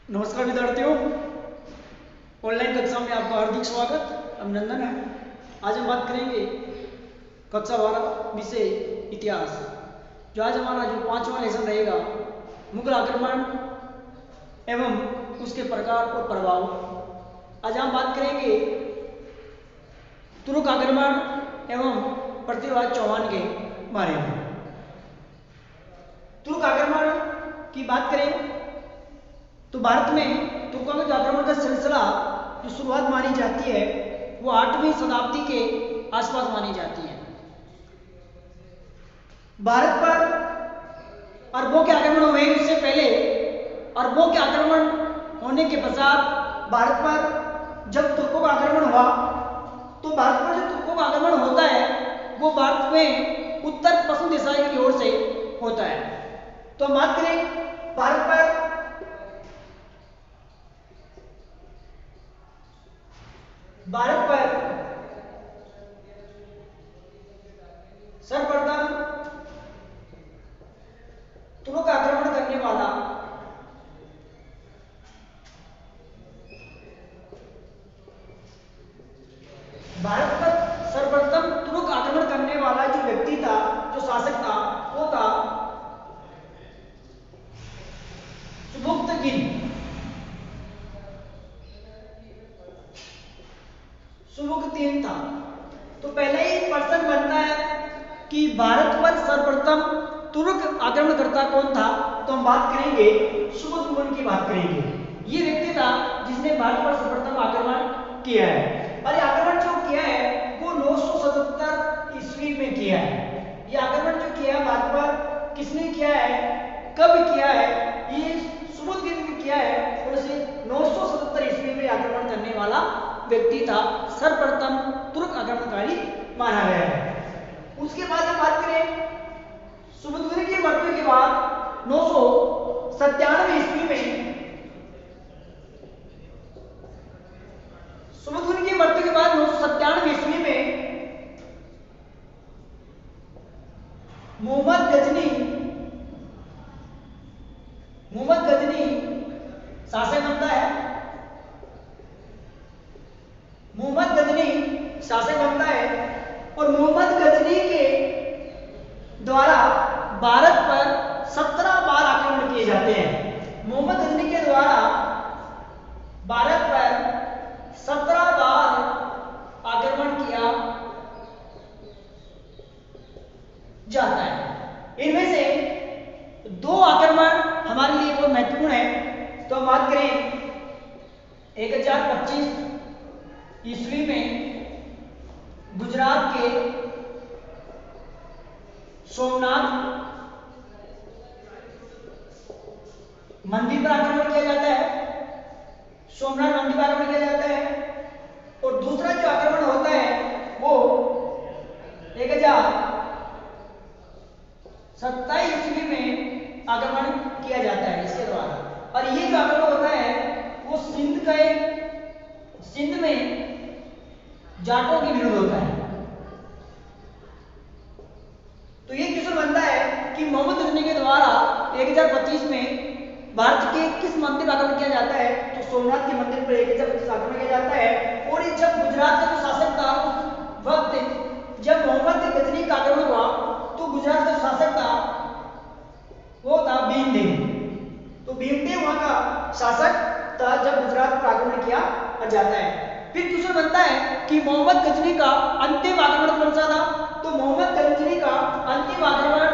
नमस्कार विद्यार्थियों, ऑनलाइन कक्षा में आपका हार्दिक स्वागत, अभिनंदन है। आज हम बात करेंगे कक्षा 12 विषय इतिहास। जो आज हमारा जो 5वां लेसन रहेगा, मुगल आक्रमण एवं उसके प्रकार और प्रभाव। आज हम बात करेंगे तुर्क आक्रमण एवं पृथ्वीराज चौहान के बारे में। तुर्क आक्रमण की बात करें तो भारत में तुर्कों के आक्रमण का सिलसिला जो शुरुआत मानी जाती है वो 8वीं शताब्दी के आसपास मानी जाती है। भारत पर अरबों के आक्रमण हुए, इससे पहले अरबों के आक्रमण होने के पश्चात भारत पर जब तुर्कों का आक्रमण हुआ तो भारत पर जो तुर्कों का आक्रमण होता है वो भारत में उत्तर पश्चिम दिशा की ओर से होता है। तो हम बात करें भारत पर सर्वप्रथम तुर्क आक्रमण करने वाला जो व्यक्ति था, जो शासक था, वो था सुबुक्तगिन था। तो पहले ही प्रश्न बनता है कि भारत पर सर्वप्रथम तुर्क आक्रमणकर्ता कौन था। तो हम बात करेंगे सुबुक्तगिन की बात करेंगे। ये व्यक्ति था जिसने भारत पर सर्वप्रथम आक्रमण किया है, और ये आक्रमण जो किया है वो 977 ईस्वी में किया है। ये आक्रमण जो किया है भारत पर किसने किया है, कब किया है, ये सुबुक्तगिन ने किया है, और इसे 977 ईस्वी में आक्रमण करने वाला व्यक्ति था, सर्वप्रथम तुर्क आक्रमणकारी माना गया है। उसके बाद हम बात करें सुबुक्तगिन की मृत्यु के बाद 997 ईस्वी में सुबुक्तगिन की मृत्यु के बाद 997 ईस्वी में मोहम्मद गजनी शासक बनता है। और मोहम्मद गजनी के द्वारा भारत पर 17 बार आक्रमण किए जाते हैं। मोहम्मद गजनी के द्वारा भारत पर 17 बार आक्रमण किया जाता है। इनमें से 2 आक्रमण हमारे लिए बहुत महत्वपूर्ण है। तो हम बात करें 1025 ईस्वी में गुजरात के सोमनाथ मंदिर पर आक्रमण किया जाता है। सोमनाथ मंदिर पर आक्रमण किया जाता है। और दूसरा जो आक्रमण होता है वो 1027 ईस्वी में आक्रमण किया जाता है इसके द्वारा। और ये जो आक्रमण होता है वो सिंध में जाटों के विरुद्ध होता है। तो ये क्वेश्चन बनता है कि मोहम्मद गजनी के द्वारा 1025 में भारत के किस मंदिर पर आक्रमण किया जाता है। तो सोमनाथ के मंदिर पर 1025 आक्रमण किया जाता है। और जब गुजरात का जो शासक था उस वक्त जब मोहम्मद गजनी का आक्रमण हुआ तो गुजरात का शासक था वो था भीमदेव। तो भीमदेव वहां का शासक था जब गुजरात पर आक्रमण किया जाता है। फिर क्वेश्चन बनता है कि मोहम्मद गजनी का अंतिम आक्रमण कौन सा था। तो मोहम्मद गजनी का अंतिम आक्रमण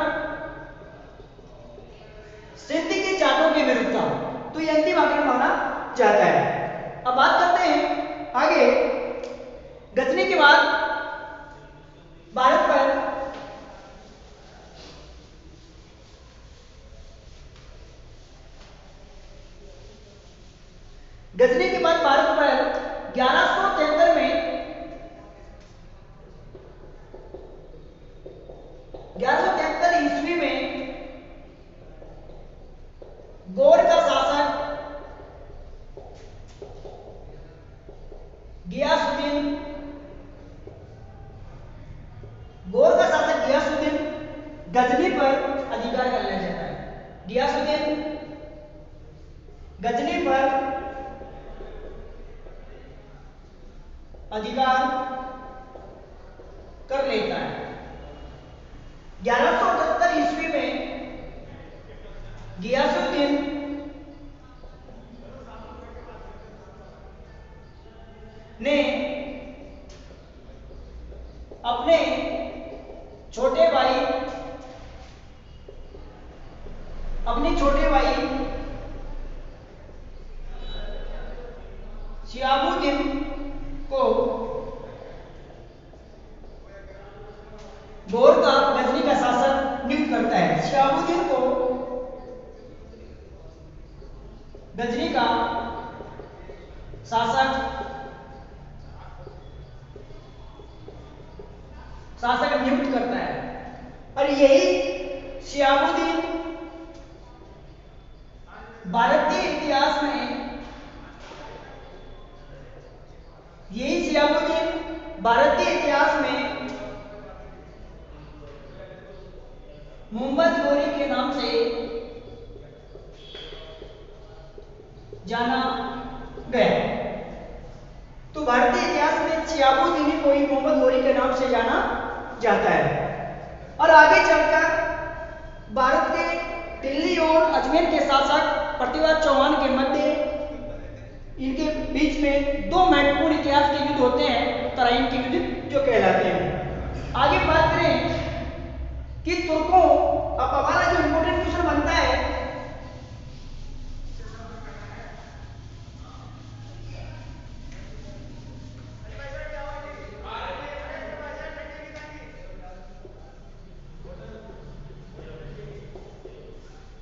सिंध के जाटों के विरुद्ध था। तो ये अंतिम आक्रमण माना जाता है। अब बात करते हैं आगे। गजनी के बाद भारत पर गजनी के बाद भारत पर 1173 में 1173 ईस्वी में गौड़ का शासक गियासुद्दीन गजनी पर अधिकार कर लिया जाता है। गियासुद्दीन गजनी पर अधिकार कर लेता है। 1178 ईस्वी में गियासुद्दीन ने अपने छोटे भाई शिहाबुद्दीन को गौर का गजनी का शासक नियुक्त करता है। शिहाबुद्दीन को गजनी का शासक नियुक्त करता है और यही शिहाबुद्दीन भारतीय इतिहास में मोहम्मद गौरी के नाम से जाना गया। तो भारतीय इतिहास में शिहाबुद्दीन को ही मोहम्मद गौरी के नाम से जाना जाता है। और आगे चलकर भारत के दिल्ली और अजमेर के शासक पृथ्वीराज चौहान के मध्य इनके बीच में दो महत्वपूर्ण इतिहास के युद्ध होते हैं, तराइन के युद्ध जो कहलाते हैं। आगे बात करें कि तुर्कों, अब हमारा जो इंपॉर्टेंट क्वेश्चन बनता है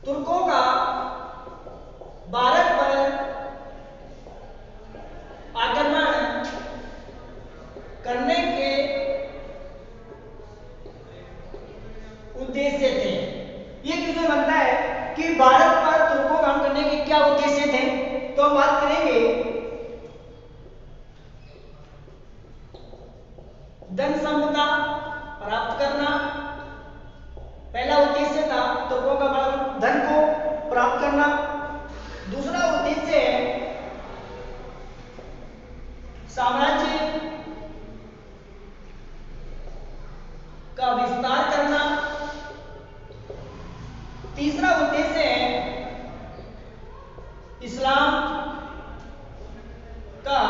तुर्कों का भारत पर आक्रमण करने के उद्देश्य थे। ये क्वेश्चन बनता है कि भारत पर तुर्कों का आक्रमण करने के क्या उद्देश्य थे। तो हम बात करेंगे धन संपदा प्राप्त करना, पहला उद्देश्य था तुर्कों का धन को प्राप्त करना। दूसरा उद्देश्य है साम्राज्य का विस्तार करना। तीसरा उद्देश्य है इस्लाम का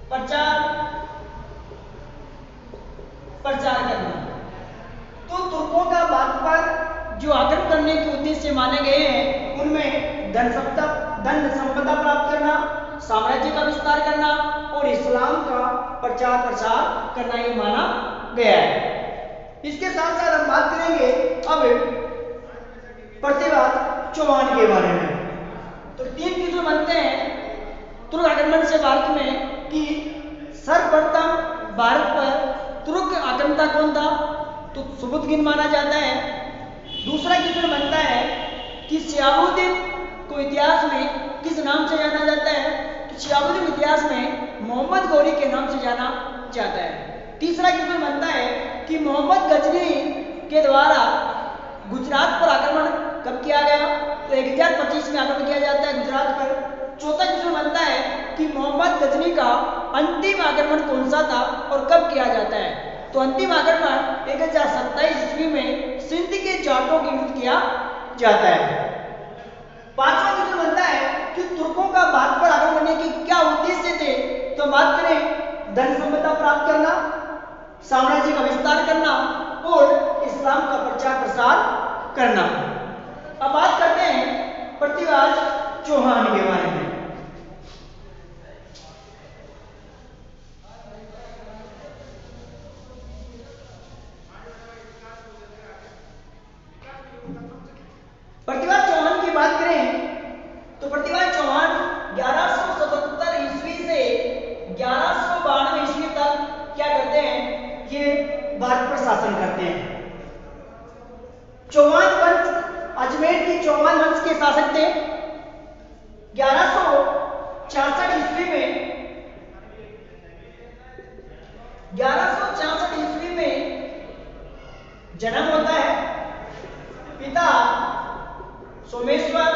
प्रचार करना। तो तुर्कों का भारत पर जो आक्रमण करने के उद्देश्य माने गए हैं उनमें धन संपदा प्राप्त करना, साम्राज्य का विस्तार करना और इस्लाम का प्रचार प्रसार करना ही माना गया है। इसके साथ साथ हम बात करेंगे अब पृथ्वीराज चौहान के बारे में। तो तीन चीजें बनते हैं तुर्क आक्रमण से भारत में कि सर्वप्रथम भारत पर तुर्क आक्रमणता कौन था, तो सुबुद्दीन माना जाता है। दूसरा क्वेश्चन बनता है कि शिहाबुद्दीन को इतिहास में किस नाम से जाना जाता है, तो शिहाबुद्दीन इतिहास में मोहम्मद गौरी के नाम से जाना जाता है। तीसरा क्वेश्चन बनता है कि मोहम्मद गजनी के द्वारा गुजरात पर आक्रमण कब किया गया, तो 1025 में आक्रमण किया जाता है गुजरात पर। चौथा क्वेश्चन बनता है कि मोहम्मद गजनी का अंतिम आक्रमण कौन सा था और कब किया जाता है, तो अंतिम आक्रमण 1027 ईस्वी में सिंध के जाटों के युद्ध किया जाता है। पांचवा क्वेश्चन बनता है कि तुर्कों का भारत पर आक्रमण करने के क्या उद्देश्य थे, तो बात करें धन संपदा प्राप्त करना, साम्राज्य का विस्तार करना और इस्लाम का प्रचार प्रसार करना। अब बात करते हैं पृथ्वीराज चौहान के बारे में। पृथ्वीराज चौहान की बात करें तो पृथ्वीराज चौहान 1177 ईस्वी से 1192 ईस्वी तक क्या करते हैं, ये भारत पर शासन करते हैं। चौहान वंश अजमेर की चौहान वंश के शासक थे। 1166 ईस्वी में जन्म होता है। पिता सोमेश्वर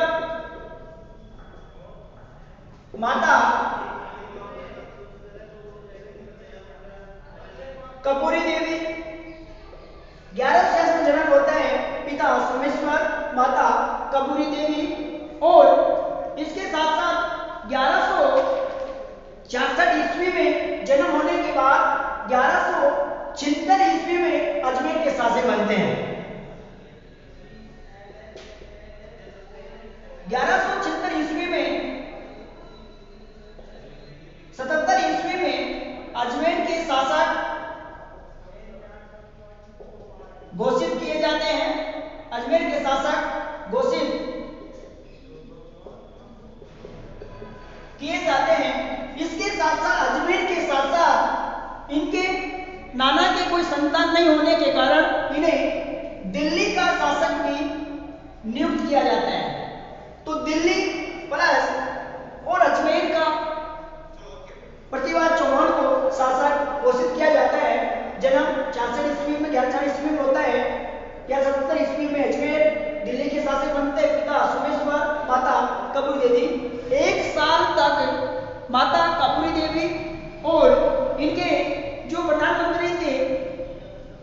माता कपूरी देवी, और इसके साथ साथ 1166 ईस्वी में जन्म होने के बाद 1176 ईस्वी में अजमेर के शासक बनते हैं। 1176 ईस्वी में 77 ईस्वी में अजमेर के शासक घोषित किए जाते हैं। अजमेर के शासक घोषित किए जाते हैं। इसके साथ साथ अजमेर के साथ साथ इनके नाना के कोई संतान नहीं होने के कारण इन्हें दिल्ली का शासक भी नियुक्त किया जाता है। तो दिल्ली प्लस और अजमेर का प्रतिभा चौहान को शासक घोषित किया जाता है। जन्म 66 ईस्वी में 1140 ईस्वी में होता है। 1170 ईस्वी में अजमेर दिल्ली के शासक बनते हैं। पिता सोमेश्वर, माता कपूरी देवी। 1 साल तक माता कपूरी देवी और इनके जो प्रधानमंत्री थे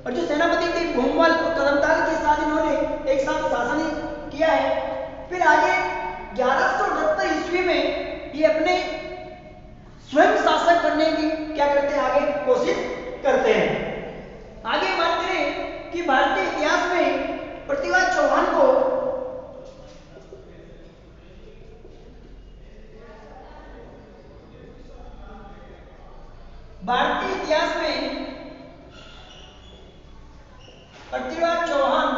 और जो सेनापति थे भूमल और कदमताल के साथ इन्होंने एक साथ शासन किया है। फिर आगे 1178 ईस्वी में ये अपने स्वयं शासन करने की क्या करते हैं, आगे कोशिश करते हैं। आगे बात करें कि भारतीय इतिहास में प्रतिभा चौहान को भारतीय इतिहास में प्रतिभा चौहान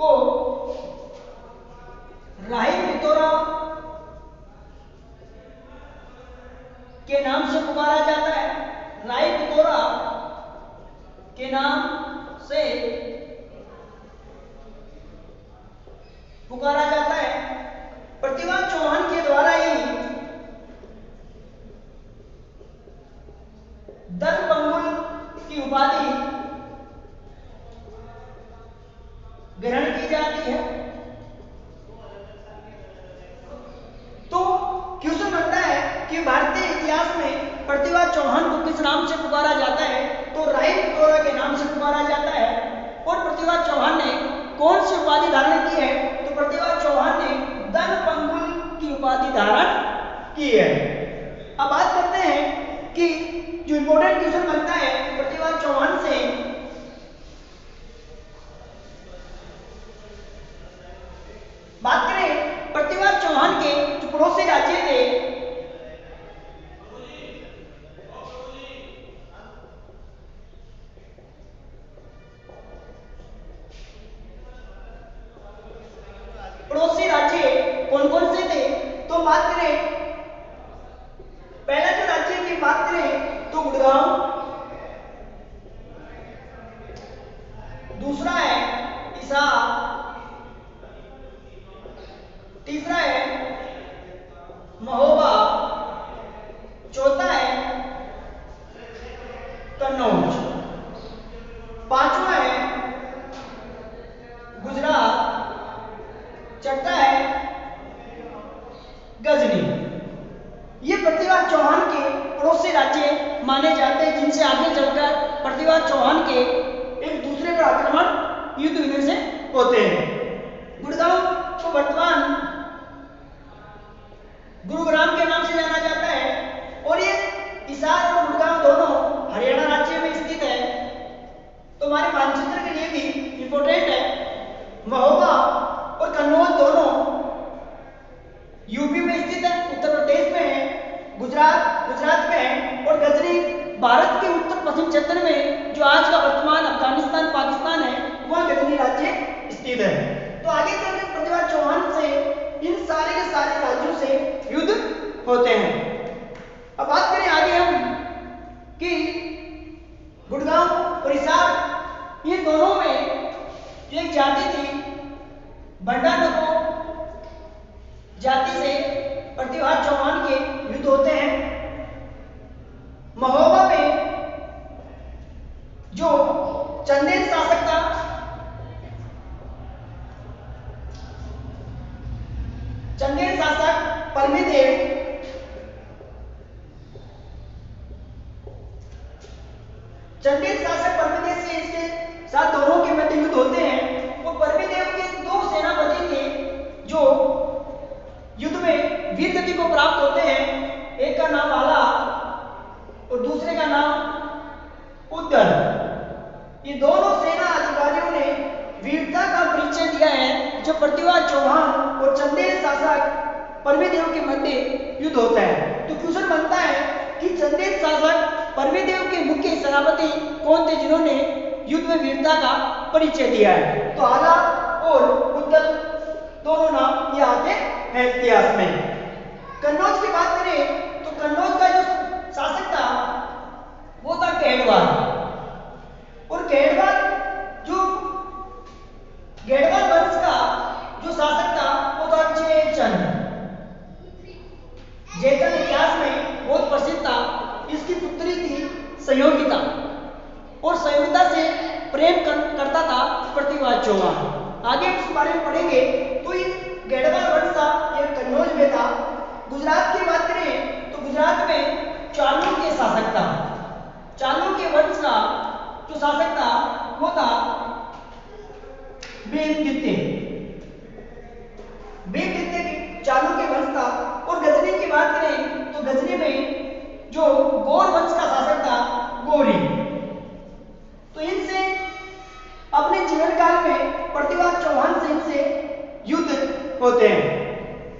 को राही पिथौरा के नाम से पुकारा जाता है। राही पिथौरा के नाम से पुकारा जाता है। प्रतिभा चौहान के द्वारा ही दलपंगुल की उपाधि ग्रहण की जाती है। तो क्वेश्चन बनता है कि भारतीय इतिहास में प्रतिभा चौहान को किस नाम से पुकारा जाता है, तो राही पिथौरा के नाम से पुकारा जाता है। और प्रतिभा चौहान ने कौन सी उपाधि धारण की है, तो प्रतिभा चौहान ने दलपंगुल की उपाधि धारण की है। अब बात करते हैं कि जो इंपॉर्टेंट क्वेश्चन बनता है प्रतिभा चौहान से, बात करें प्रतिभा चौहान के जो पड़ोसी राज्य थे, पड़ोसी राज्य कौन कौन से थे, तो बात करें पहला जो राज्य की बात करें तो गुड़गांव, दूसरा है हिसार, तीसरा है महोबा, चौथा है कन्नौज, पांचवा है गुजरात, छठा है गजनी। ये प्रतिभा चौहान के पड़ोसी राज्य माने जाते हैं, जिनसे आगे चलकर प्रतिभा चौहान के एक दूसरे पर आक्रमण युद्ध होने से होते हैं। गुड़गांव को वर्तमान गुरुग्राम के नाम से जाना जाता है, और ये हिसार और गुड़गांव दोनों हरियाणा राज्य में स्थित है। तो हमारे मानचित्र के लिए भी इंपॉर्टेंट है। महोबा और कन्नौज दोनों यूपी में स्थित है, उत्तर प्रदेश में है। गुजरात में है। और गजनी भारत के उत्तर पश्चिम क्षेत्र में, जो आज का वर्तमान अफगानिस्तान पाकिस्तान है, वह गजनी राज्य स्थित है। तो आगे चलकर प्रतिभा चौहान से इन सारे के सारे राज्यों से युद्ध होते हैं। अब बात करें आगे हम कि गुड़गांव और हिसार, ये दोनों में एक जाति थी भंडारको जाति से प्रतिभा चौहान के युद्ध होते हैं। महोबा में जो चंदेल शासक था, चंदेल शासक परमीदेव, चंदेल शासक परमीदेव से इसके साथ दोनों के मध्य युद्ध होते हैं। वो परमीदेव जब पृथ्वीराज चौहान और चंदेल शासक परमेदेव के मध्य युद्ध होता है। तो क्वेश्चन बनता है कि चंदेल शासक परमेदेव के मुख्य सेनापति कौन थे जिन्होंने युद्ध में वीरता का परिचय दिया है? तो आला और उद्दल दोनों नाम ये आते हैं इतिहास में। कन्नौज की बात करें तो कन्नौज का जो शासक था वो था गैडवाल, और गैडवाल वंश का जो शासक था वो था जयचंद। जयचंद इतिहास में बहुत प्रसिद्ध था। इसकी पुत्री थी संयोगिता, और संयोगिता से प्रेम करता था पृथ्वीराज चौहान। आगे इस बारे में पढ़ेंगे। तो ये गैडवाल वंश था, ये कन्नौज में था। गुजरात की बात करें तो गुजरात में चालुक्य शासक था। चालुक्य वंश का जो शासक था वो था भीमदित्य। चालुक्य वंश था। और गजनी की बात करें तो गजनी में जो गौर वंश का शासक था गौरी। तो इनसे अपने जीवन काल में पृथ्वीराज चौहान से इनसे युद्ध होते हैं।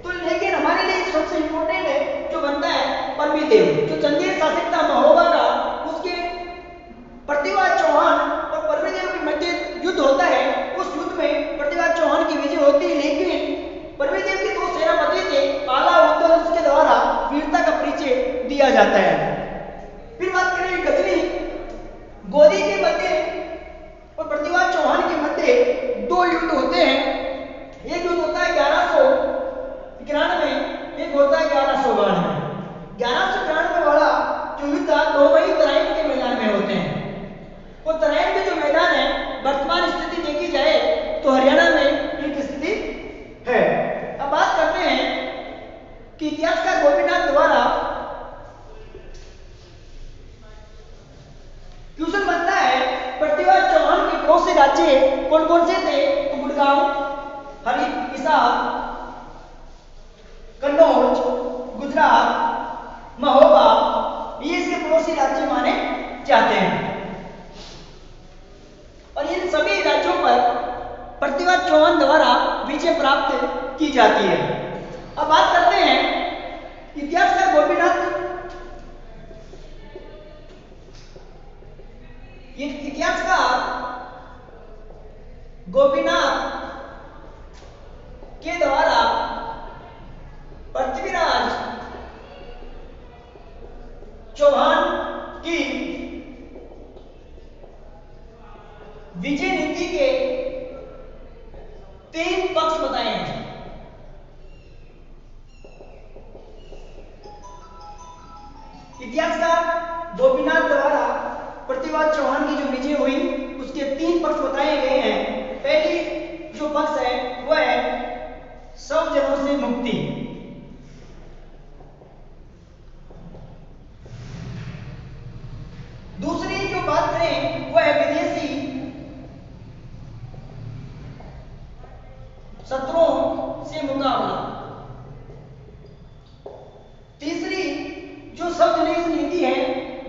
तो लेकिन हमारे लिए सबसे इंपॉर्टेंट है जो बनता है परमेदेव, जो चंदेल शासक था महोबा का, उसके पृथ्वीराज चौहान और परमेदेव के मध्य युद्ध होता है। उस युद्ध में पृथ्वीराज चौहान की विजय होती है, लेकिन परमेदेव के दो सेनापति थे आला उद्दल, उसके द्वारा वीरता का परिचय दिया जाता है। फिर बात करें गजनी, गौरी के मध्य और पृथ्वीराज चौहान के मध्य दो युद्ध होते हैं। एक युद्ध होता है 1191, एक होता है 1192। 1191 वाला जो युद्ध था दोवई तराइन के मैदान में होते हैं। और तराइन में जो मैदान है, वर्तमान स्थिति देखी जाए तो हरियाणा में एक स्थिति है। अब बात करते हैं कि इतिहासकार गोपीनाथ द्वारा क्वेश्चन बनता है पृथ्वीराज चौहान के पड़ोसी राज्य कौन कौन से थे? तो गुड़गांव, हिसार, कन्नौज, गुजरात, महोबा, ये इसके पड़ोसी राज्य माने जाते हैं। और इन सभी राज्यों पर पृथ्वीराज चौहान द्वारा विजय प्राप्त की जाती है। अब बात करते हैं इतिहासकार गोपीनाथ। इतिहासकार गोपीनाथ के द्वारा पृथ्वीराज चौहान की विजय नीति के 3 पक्ष बताए हैं। इतिहासकार गोपीनाथ द्वारा पृथ्वीराज चौहान की जो विजय हुई उसके 3 पक्ष बताए गए हैं। पहली जो पक्ष है वह है सब जनों से मुक्ति। दूसरी जो बात करें वह है विदेशी शत्रुओं से मुकाबला। तीसरी जो सब जनहित नीति है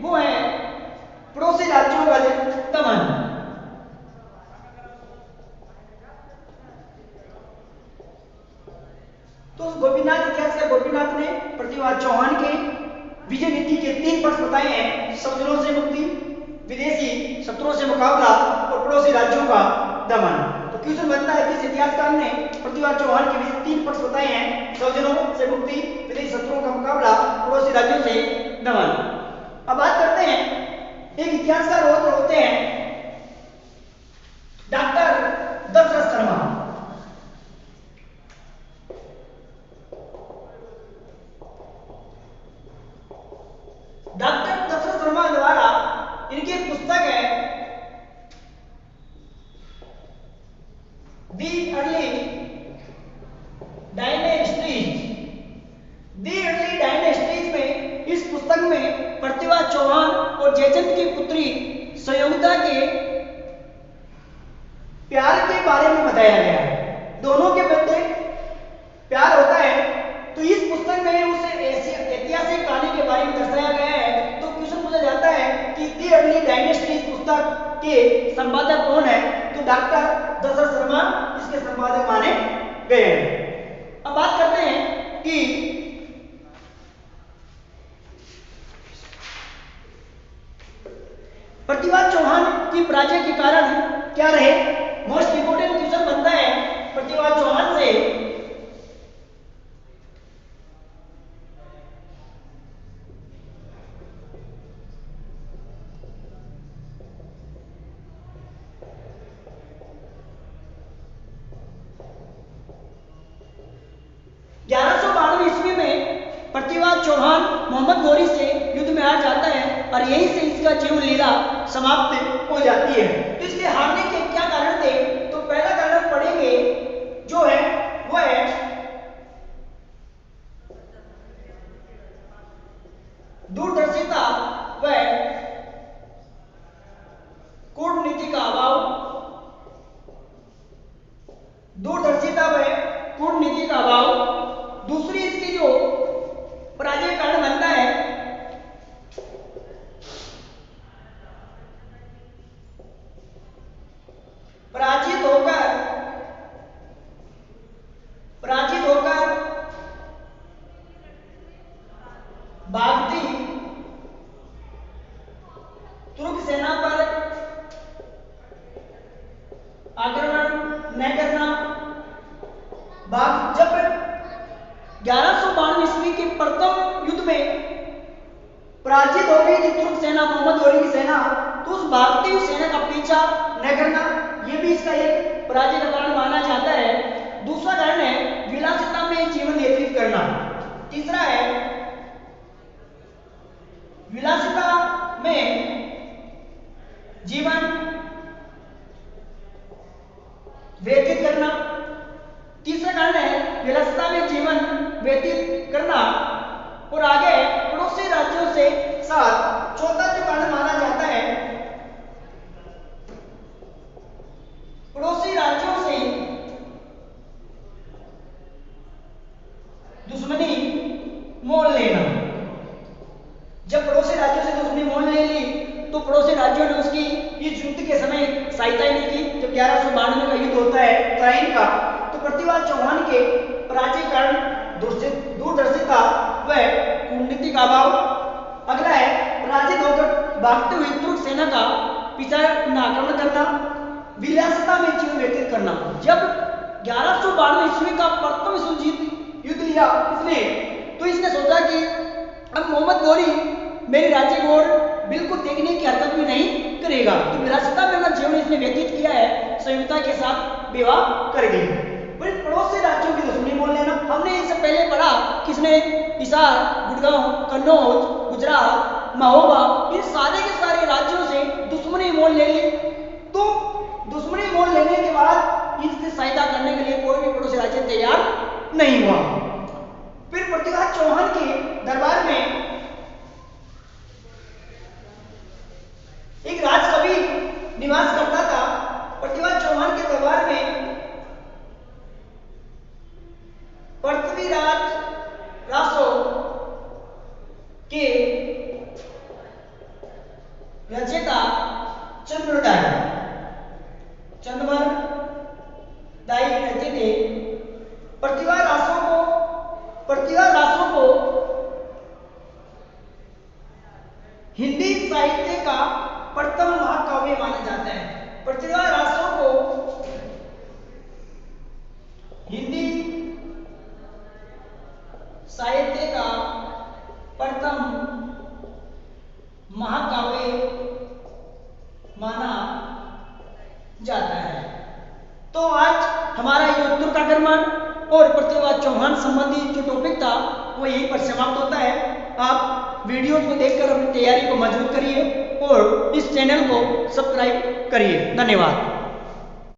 वो है पड़ोसी राज्यों का दमन। तो गोपीनाथ इतिहासकार गोपीनाथ ने पृथ्वीराज चौहान के विजय नीति के 3 पक्ष बताए हैं: सब जनों से मुक्ति, विदेशी शत्रुओं से मुकाबला और पड़ोसी राज्यों का दमन। तो क्वेश्चन बनता है कि इस इतिहासकार ने पृथ्वीराज चौहान के 3 पक्ष बताए हैं: सब जनों से मुक्ति, विदेशी शत्रुओं का मुकाबला, पड़ोसी राज्यों से दमन। अब बात करते हैं, एक इतिहासकार होते हैं डॉक्टर दशरथ शर्मा। डॉक्टर दशरथ शर्मा द्वारा इनकी पुस्तक है दी अर्ली डायनेस्टीज। दी अर्ली डायनेस्टीज में इस पुस्तक में पृथ्वीराज चौहान और जयचंद की पुत्री संयोगिता के गए हैं। अब बात करते हैं कि प्रतिभा चौहान की पराजय के कारण क्या रहे। मोस्ट इंपोर्टेंट क्वेश्चन बनता है प्रतिभा चौहान से। 1192 ईस्वी में प्रतिभा चौहान मोहम्मद गौरी से युद्ध में हार जाता है और यहीं से इसका जीवन लीला समाप्त हो जाती है। तो इसलिए हारने के क्या कारण थे, तो पहला कारण पढ़ेंगे जो है वो है दूरदर्शिता व कूटनीति का अभाव। दूरदर्शिता व कूटनीति का अभाव। दूसरी इसकी जो पराजय कारण बनता है पराजित होकर भागती तुर्क सेना पर आक्रमण न करना। जब 1192 ईस्वी के प्रथम युद्ध में पराजित हो गई थी तुर्क सेना, मोहम्मद गौरी की सेना, तो उस भागती हुई सेना का पीछा न करना, यह भी इसका एक पराजय का कारण माना जाता है। दूसरा कारण है विलासिता में जीवन व्यतीत करना। तीसरा है विलासिता में जीवन व्यतीत करना। तीसरा कारण है विलासिता में जीवन व्यतीत करना और आगे पड़ोसी राज्यों से साथ। चौथा जो कारण माना जाता है पड़ोसी राज्यों से दुश्मनी मोल लेना। जब पड़ोसी राज्यों से दुश्मनी मोल ले ली तो पड़ोसी राज्यों ने उसकी इस युद्ध के समय सहायता ही नहीं की। जब 1192 का युद्ध होता है त्राइन का, तो प्रतिभा चौहान के पराजय कारण दूरदर्शिता व कूटनीति का अभाव। अगला है पराजित होकर भागते हुए तुर्क सेना का पीछा न आक्रमण करना, विलासिता में जीवन व्यतीत करना। जब 1192 ईस्वी का प्रथम विश्व युद्ध लिया इसने, तो इसने सोचा कि अब मोहम्मद गौरी मेरे राज्य को और बिल्कुल देखने की हरकत भी नहीं करेगा, तो विलासिता में अपना जीवन इसने व्यतीत किया है, संयुक्ता के साथ विवाह कर गई। फिर पड़ोसी राज्यों की दुश्मनी मोल लेना, हमने इससे पहले पढ़ा किसने हिसार, गुड़गांव, कन्नौज, गुजरात, महोबा, इन सारे के सारे राज्यों से दुश्मनी मोल ले ली। तो दुश्मनी मोल लेने के बाद इससे सहायता करने के लिए कोई भी पड़ोसी राज्य तैयार नहीं हुआ। फिर प्रतिभा चौहान के दरबार में एक राजकवि निवास करता था। प्रतिभा चौहान के दरबार में पृथ्वीराज रासो के रचयिता चंद्रदाई रहते थे। प्रतिभा रासो को हिंदी साहित्य का प्रथम महाकाव्य माना जाता है। प्रतिभा रासो को हिंदी साहित्य का प्रथम महाकाव्य माना जाता है। तो आज हमारा ये तुर्क आक्रमण और प्रतिभा चौहान संबंधी जो टॉपिक था वो यहीं पर समाप्त होता है। आप वीडियो को देखकर अपनी तैयारी को मजबूत करिए और इस चैनल को सब्सक्राइब करिए। धन्यवाद।